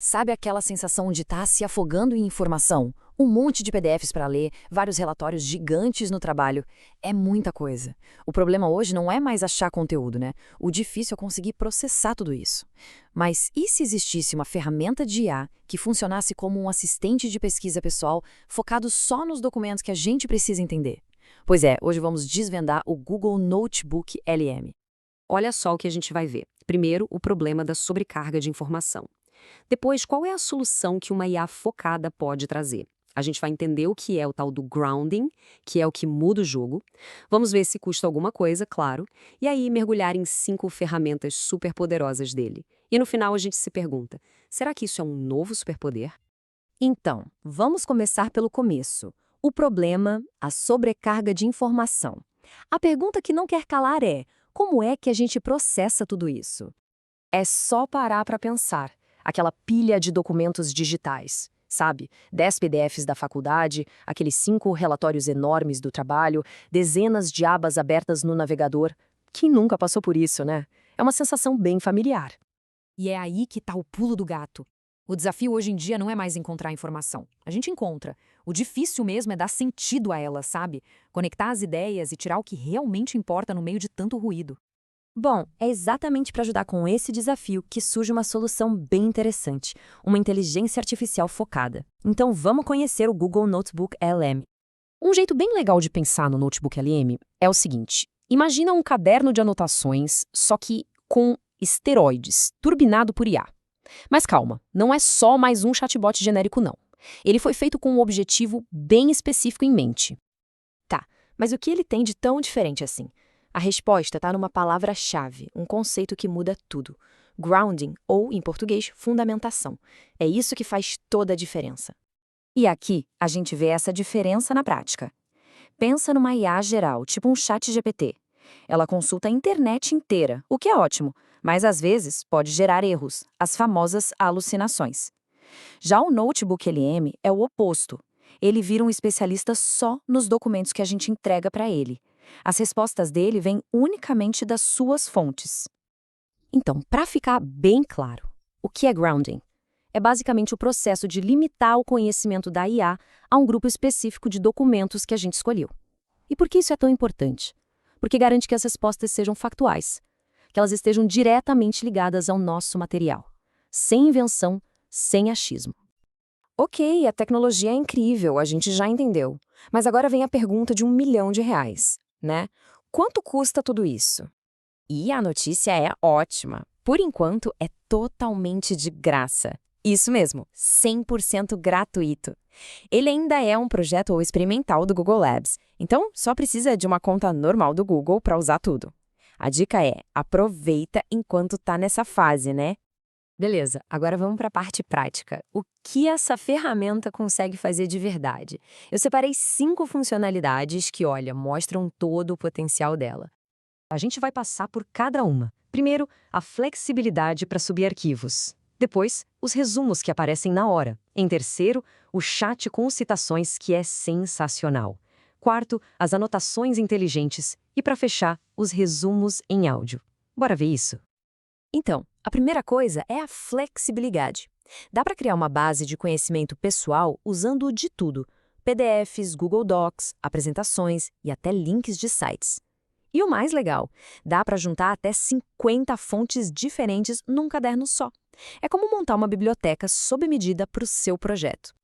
Sabe aquela sensação de estar se afogando em informação? Um monte de PDFs para ler, vários relatórios gigantes no trabalho. É muita coisa. O problema hoje não é mais achar conteúdo, né? O difícil é conseguir processar tudo isso. Mas e se existisse uma ferramenta de IA que funcionasse como um assistente de pesquisa pessoal focado só nos documentos que a gente precisa entender? Pois é, hoje vamos desvendar o Google Notebook LM. Olha só o que a gente vai ver. Primeiro, o problema da sobrecarga de informação. Depois, qual é a solução que uma IA focada pode trazer? A gente vai entender o que é o tal do grounding, que é o que muda o jogo. Vamos ver se custa alguma coisa, claro. E aí, mergulhar em 5 ferramentas superpoderosas dele. E no final, a gente se pergunta, será que isso é um novo superpoder? Então, vamos começar pelo começo. O problema, a sobrecarga de informação. A pergunta que não quer calar é: como é que a gente processa tudo isso? É só parar para pensar. Aquela pilha de documentos digitais, sabe? 10 PDFs da faculdade, aqueles 5 relatórios enormes do trabalho, dezenas de abas abertas no navegador. Quem nunca passou por isso, né? É uma sensação bem familiar. E é aí que está o pulo do gato. O desafio hoje em dia não é mais encontrar informação. A gente encontra. O difícil mesmo é dar sentido a ela, sabe? Conectar as ideias e tirar o que realmente importa no meio de tanto ruído. Bom, é exatamente para ajudar com esse desafio que surge uma solução bem interessante, uma inteligência artificial focada. Então vamos conhecer o Google Notebook LM. Um jeito bem legal de pensar no Notebook LM é o seguinte: imagina um caderno de anotações, só que com esteroides, turbinado por IA. Mas calma, não é só mais um chatbot genérico, não. Ele foi feito com um objetivo bem específico em mente. Tá, mas o que ele tem de tão diferente assim? A resposta está numa palavra-chave, um conceito que muda tudo. Grounding, ou, em português, fundamentação. É isso que faz toda a diferença. E aqui, a gente vê essa diferença na prática. Pensa numa IA geral, tipo um chat GPT. Ela consulta a internet inteira, o que é ótimo, mas às vezes pode gerar erros, as famosas alucinações. Já o Notebook LM é o oposto. Ele vira um especialista só nos documentos que a gente entrega para ele. As respostas dele vêm unicamente das suas fontes. Então, para ficar bem claro, o que é grounding? É basicamente o processo de limitar o conhecimento da IA a um grupo específico de documentos que a gente escolheu. E por que isso é tão importante? Porque garante que as respostas sejam factuais, que elas estejam diretamente ligadas ao nosso material, sem invenção, sem achismo. Ok, a tecnologia é incrível, a gente já entendeu. Mas agora vem a pergunta de R$ 1.000.000, né? Quanto custa tudo isso? E a notícia é ótima. Por enquanto, é totalmente de graça. Isso mesmo, 100% gratuito. Ele ainda é um projeto experimental do Google Labs, então só precisa de uma conta normal do Google para usar tudo. A dica é: aproveita enquanto tá nessa fase, né? Beleza, agora vamos para a parte prática. O que essa ferramenta consegue fazer de verdade? Eu separei 5 funcionalidades que, olha, mostram todo o potencial dela. A gente vai passar por cada uma. Primeiro, a flexibilidade para subir arquivos. Depois, os resumos que aparecem na hora. Em terceiro, o chat com citações, que é sensacional. Quarto, as anotações inteligentes. E para fechar, os resumos em áudio. Bora ver isso? Então, a primeira coisa é a flexibilidade. Dá para criar uma base de conhecimento pessoal usando de tudo: PDFs, Google Docs, apresentações e até links de sites. E o mais legal, dá para juntar até 50 fontes diferentes num caderno só. É como montar uma biblioteca sob medida para o seu projeto.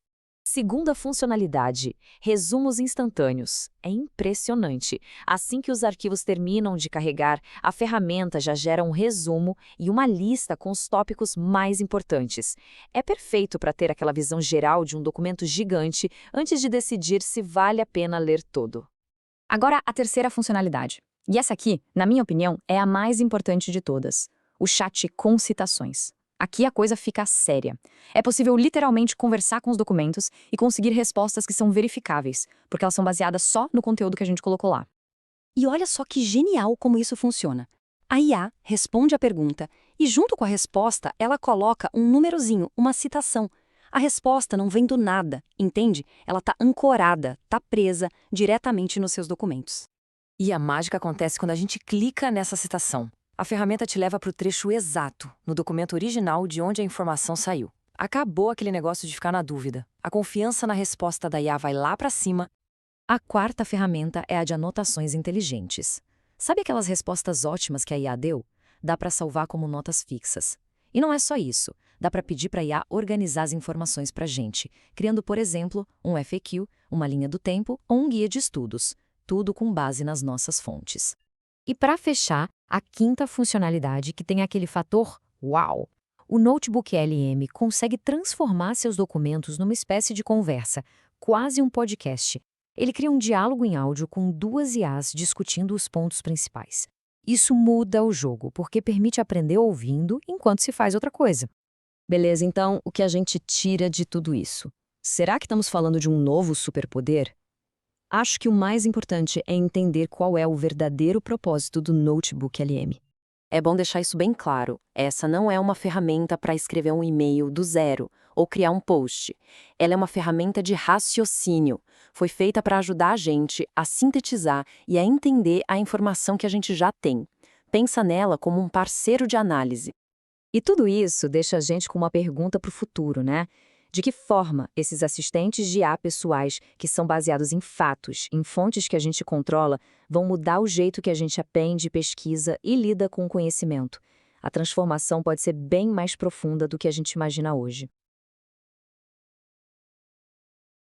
Segunda funcionalidade, resumos instantâneos. É impressionante. Assim que os arquivos terminam de carregar, a ferramenta já gera um resumo e uma lista com os tópicos mais importantes. É perfeito para ter aquela visão geral de um documento gigante antes de decidir se vale a pena ler todo. Agora, a terceira funcionalidade. E essa aqui, na minha opinião, é a mais importante de todas. O chat com citações. Aqui a coisa fica séria. É possível literalmente conversar com os documentos e conseguir respostas que são verificáveis, porque elas são baseadas só no conteúdo que a gente colocou lá. E olha só que genial como isso funciona. A IA responde a pergunta e, junto com a resposta, ela coloca um númerozinho, uma citação. A resposta não vem do nada, entende? Ela está ancorada, está presa diretamente nos seus documentos. E a mágica acontece quando a gente clica nessa citação. A ferramenta te leva para o trecho exato, no documento original de onde a informação saiu. Acabou aquele negócio de ficar na dúvida. A confiança na resposta da IA vai lá para cima. A quarta ferramenta é a de anotações inteligentes. Sabe aquelas respostas ótimas que a IA deu? Dá para salvar como notas fixas. E não é só isso. Dá para pedir para a IA organizar as informações para a gente, criando, por exemplo, um FAQ, uma linha do tempo ou um guia de estudos. Tudo com base nas nossas fontes. E para fechar, a quinta funcionalidade que tem aquele fator uau. O Notebook LM consegue transformar seus documentos numa espécie de conversa, quase um podcast. Ele cria um diálogo em áudio com duas IAs discutindo os pontos principais. Isso muda o jogo, porque permite aprender ouvindo enquanto se faz outra coisa. Beleza, então, o que a gente tira de tudo isso? Será que estamos falando de um novo superpoder? Acho que o mais importante é entender qual é o verdadeiro propósito do Notebook LM. É bom deixar isso bem claro. Essa não é uma ferramenta para escrever um e-mail do zero ou criar um post. Ela é uma ferramenta de raciocínio. Foi feita para ajudar a gente a sintetizar e a entender a informação que a gente já tem. Pensa nela como um parceiro de análise. E tudo isso deixa a gente com uma pergunta para o futuro, né? De que forma esses assistentes de IA pessoais, que são baseados em fatos, em fontes que a gente controla, vão mudar o jeito que a gente aprende, pesquisa e lida com o conhecimento? A transformação pode ser bem mais profunda do que a gente imagina hoje.